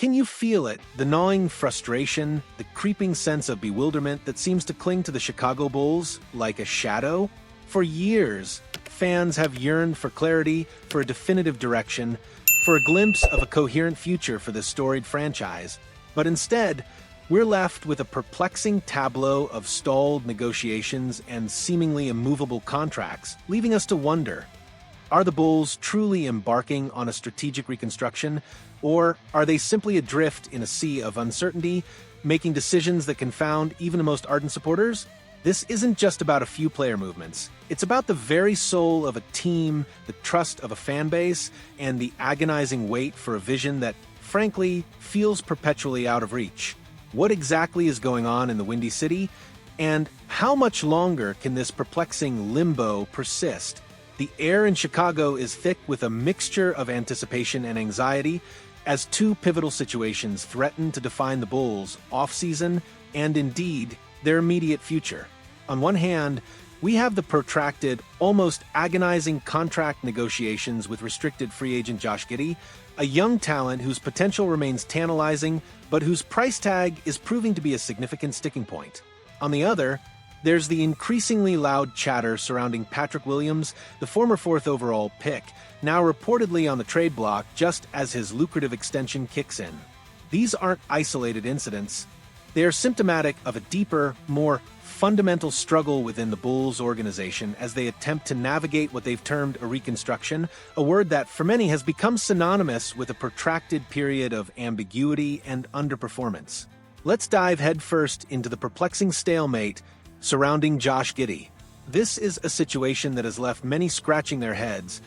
Can you feel it? The gnawing frustration, the creeping sense of bewilderment that seems to cling to the Chicago Bulls like a shadow? For years, fans have yearned for clarity, for a definitive direction, for a glimpse of a coherent future for this storied franchise. But instead, we're left with a perplexing tableau of stalled negotiations and seemingly immovable contracts, leaving us to wonder, are the Bulls truly embarking on a strategic reconstruction, or are they simply adrift in a sea of uncertainty, making decisions that confound even the most ardent supporters? This isn't just about a few player movements. It's about the very soul of a team, the trust of a fan base, and the agonizing wait for a vision that, frankly, feels perpetually out of reach. What exactly is going on in the Windy City? And how much longer can this perplexing limbo persist? The air in Chicago is thick with a mixture of anticipation and anxiety as two pivotal situations threaten to define the Bulls' offseason and, indeed, their immediate future. On one hand, we have the protracted, almost agonizing contract negotiations with restricted free agent Josh Giddey, a young talent whose potential remains tantalizing, but whose price tag is proving to be a significant sticking point. On the other, there's the increasingly loud chatter surrounding Patrick Williams, the former fourth overall pick, now reportedly on the trade block just as his lucrative extension kicks in. These aren't isolated incidents. They are symptomatic of a deeper, more fundamental struggle within the Bulls organization as they attempt to navigate what they've termed a reconstruction, a word that for many has become synonymous with a protracted period of ambiguity and underperformance. Let's dive headfirst into the perplexing stalemate surrounding Josh Giddey. This is a situation that has left many scratching their heads,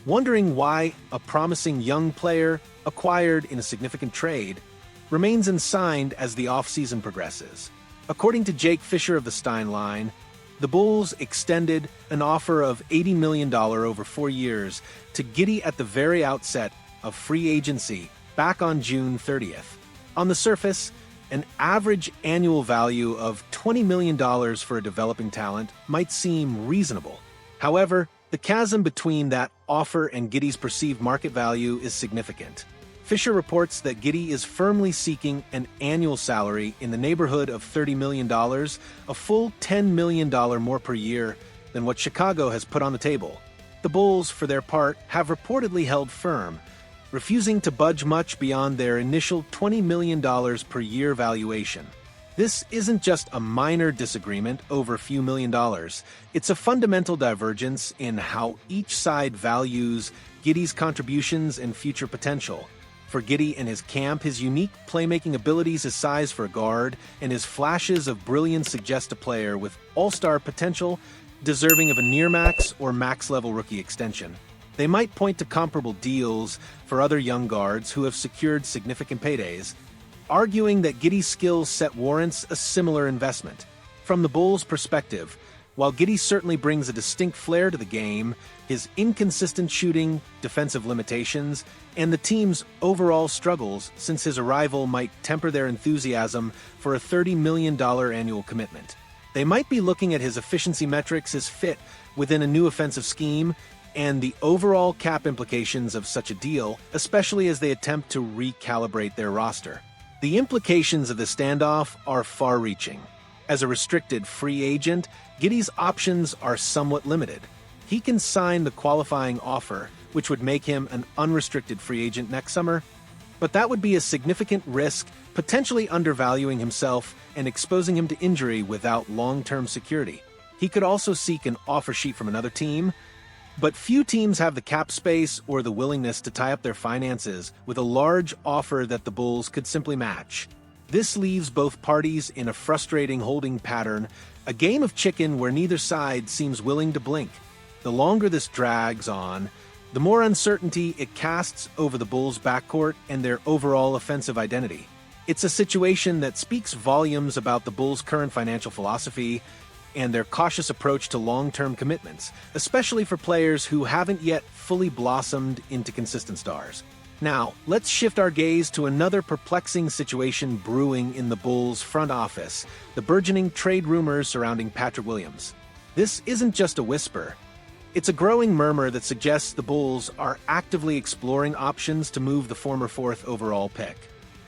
wondering why a promising young player, acquired in a significant trade, remains unsigned as the offseason progresses. According to Jake Fisher of the Stein Line, the Bulls extended an offer of $80 million over 4 years to Giddy at the very outset of free agency back on June 30th. On the surface, an average annual value of $20 million for a developing talent might seem reasonable. However, the chasm between that offer and Giddey's perceived market value is significant. Fisher reports that Giddey is firmly seeking an annual salary in the neighborhood of $30 million, a full $10 million more per year than what Chicago has put on the table. The Bulls, for their part, have reportedly held firm, refusing to budge much beyond their initial $20 million per year valuation. This isn't just a minor disagreement over a few million dollars. It's a fundamental divergence in how each side values Giddey's contributions and future potential. For Giddey and his camp, his unique playmaking abilities, his size for a guard, and his flashes of brilliance suggest a player with all-star potential deserving of a near-max or max-level rookie extension. They might point to comparable deals for other young guards who have secured significant paydays, arguing that Giddey's skill set warrants a similar investment. From the Bulls' perspective, while Giddey certainly brings a distinct flair to the game, his inconsistent shooting, defensive limitations, and the team's overall struggles since his arrival might temper their enthusiasm for a $30 million annual commitment. They might be looking at his efficiency metrics, his fit within a new offensive scheme, and the overall cap implications of such a deal, especially as they attempt to recalibrate their roster. The implications of the standoff are far-reaching. As a restricted free agent, Giddey's options are somewhat limited. He can sign the qualifying offer, which would make him an unrestricted free agent next summer, but that would be a significant risk, potentially undervaluing himself and exposing him to injury without long-term security. He could also seek an offer sheet from another team, but few teams have the cap space or the willingness to tie up their finances with a large offer that the Bulls could simply match. This leaves both parties in a frustrating holding pattern, a game of chicken where neither side seems willing to blink. The longer this drags on, the more uncertainty it casts over the Bulls' backcourt and their overall offensive identity. It's a situation that speaks volumes about the Bulls' current financial philosophy and their cautious approach to long-term commitments, especially for players who haven't yet fully blossomed into consistent stars. Now, let's shift our gaze to another perplexing situation brewing in the Bulls' front office, the burgeoning trade rumors surrounding Patrick Williams. This isn't just a whisper. It's a growing murmur that suggests the Bulls are actively exploring options to move the former fourth overall pick.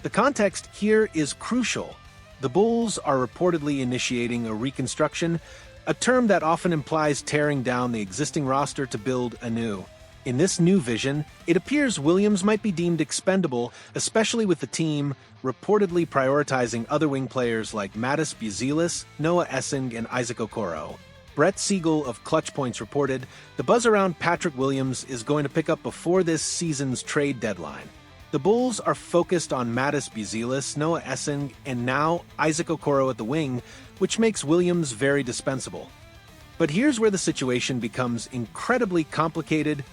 The context here is crucial. The Bulls are reportedly initiating a reconstruction, a term that often implies tearing down the existing roster to build anew. In this new vision, it appears Williams might be deemed expendable, especially with the team reportedly prioritizing other wing players like Mattis Buzelis, Noah Essing, and Isaac Okoro. Brett Siegel of Clutch Points reported, the buzz around Patrick Williams is going to pick up before this season's trade deadline. The Bulls are focused on Mattis Buzelis, Noah Essing, and now Isaac Okoro at the wing, which makes Williams very dispensable. But here's where the situation becomes incredibly complicated,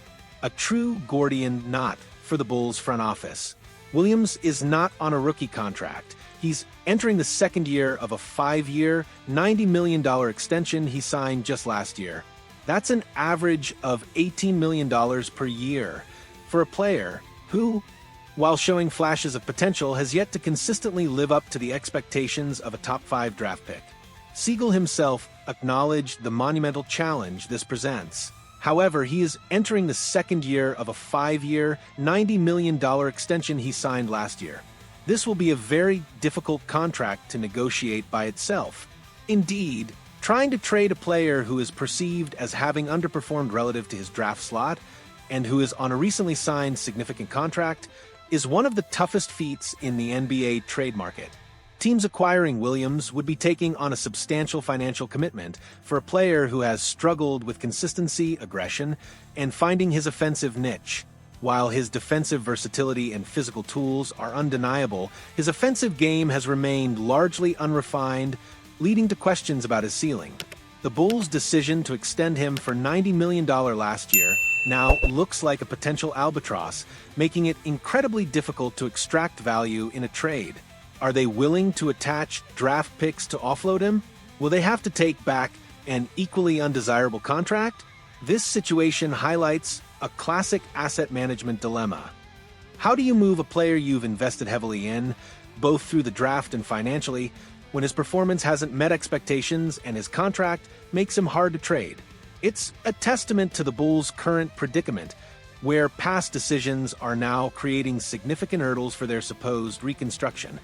a true Gordian knot for the Bulls front office. Williams is not on a rookie contract. He's entering the second year of a 5-year, $90 million extension he signed just last year. That's an average of $18 million per year for a player who, while showing flashes of potential, has yet to consistently live up to the expectations of a top 5 draft pick. Siegel himself acknowledged the monumental challenge this presents. However, he is entering the second year of a 5-year, $90 million extension he signed last year. This will be a very difficult contract to negotiate by itself. Indeed, trying to trade a player who is perceived as having underperformed relative to his draft slot and who is on a recently signed significant contract is one of the toughest feats in the NBA trade market. Teams acquiring Williams would be taking on a substantial financial commitment for a player who has struggled with consistency, aggression, and finding his offensive niche. While his defensive versatility and physical tools are undeniable, his offensive game has remained largely unrefined, leading to questions about his ceiling. The Bulls' decision to extend him for $90 million last year now looks like a potential albatross, making it incredibly difficult to extract value in a trade. Are they willing to attach draft picks to offload him? Will they have to take back an equally undesirable contract? This situation highlights a classic asset management dilemma. How do you move a player you've invested heavily in, both through the draft and financially, when his performance hasn't met expectations and his contract makes him hard to trade? It's a testament to the Bulls' current predicament, where past decisions are now creating significant hurdles for their supposed reconstruction.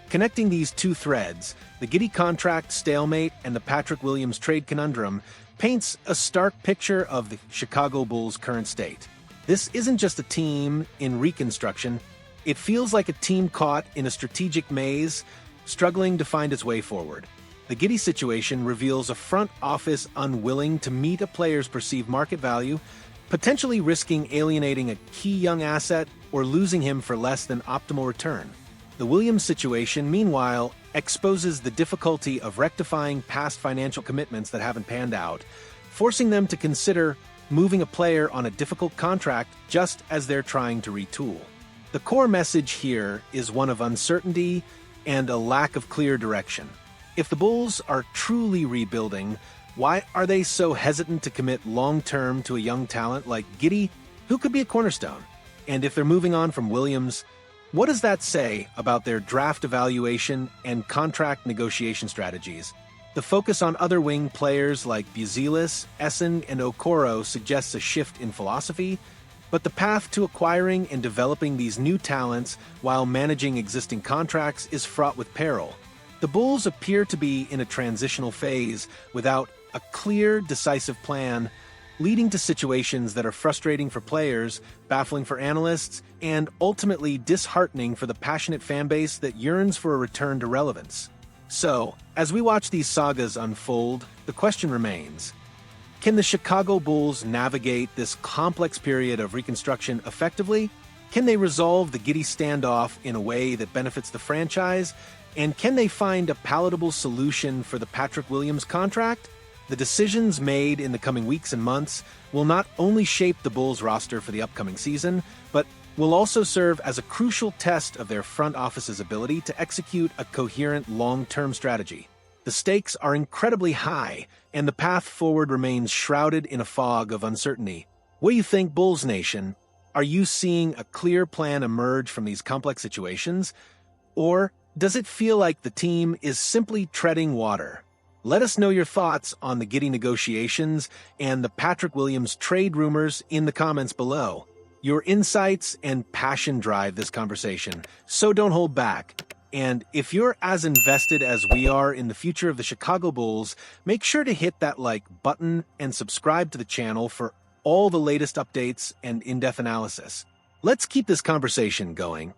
Connecting these two threads, the Giddey contract stalemate and the Patrick Williams trade conundrum, paints a stark picture of the Chicago Bulls' current state. This isn't just a team in reconstruction, it feels like a team caught in a strategic maze, struggling to find its way forward. The Giddey situation reveals a front office unwilling to meet a player's perceived market value, potentially risking alienating a key young asset or losing him for less than optimal return. The Williams situation, meanwhile, exposes the difficulty of rectifying past financial commitments that haven't panned out, forcing them to consider moving a player on a difficult contract just as they're trying to retool. The core message here is one of uncertainty and a lack of clear direction. If the Bulls are truly rebuilding, why are they so hesitant to commit long-term to a young talent like Giddey, who could be a cornerstone? And if they're moving on from Williams, what does that say about their draft evaluation and contract negotiation strategies? The focus on other wing players like Buzelis, Essing, and Okoro suggests a shift in philosophy, but the path to acquiring and developing these new talents while managing existing contracts is fraught with peril. The Bulls appear to be in a transitional phase without a clear, decisive plan, leading to situations that are frustrating for players, baffling for analysts, and ultimately disheartening for the passionate fanbase that yearns for a return to relevance. So, as we watch these sagas unfold, the question remains: can the Chicago Bulls navigate this complex period of reconstruction effectively? Can they resolve the Giddey standoff in a way that benefits the franchise? And can they find a palatable solution for the Patrick Williams contract? The decisions made in the coming weeks and months will not only shape the Bulls roster for the upcoming season, but will also serve as a crucial test of their front office's ability to execute a coherent long-term strategy. The stakes are incredibly high, and the path forward remains shrouded in a fog of uncertainty. What do you think, Bulls Nation? Are you seeing a clear plan emerge from these complex situations? Or does it feel like the team is simply treading water? Let us know your thoughts on the Giddey negotiations and the Patrick Williams trade rumors in the comments below. Your insights and passion drive this conversation, so don't hold back. And if you're as invested as we are in the future of the Chicago Bulls, make sure to hit that like button and subscribe to the channel for all the latest updates and in-depth analysis. Let's keep this conversation going.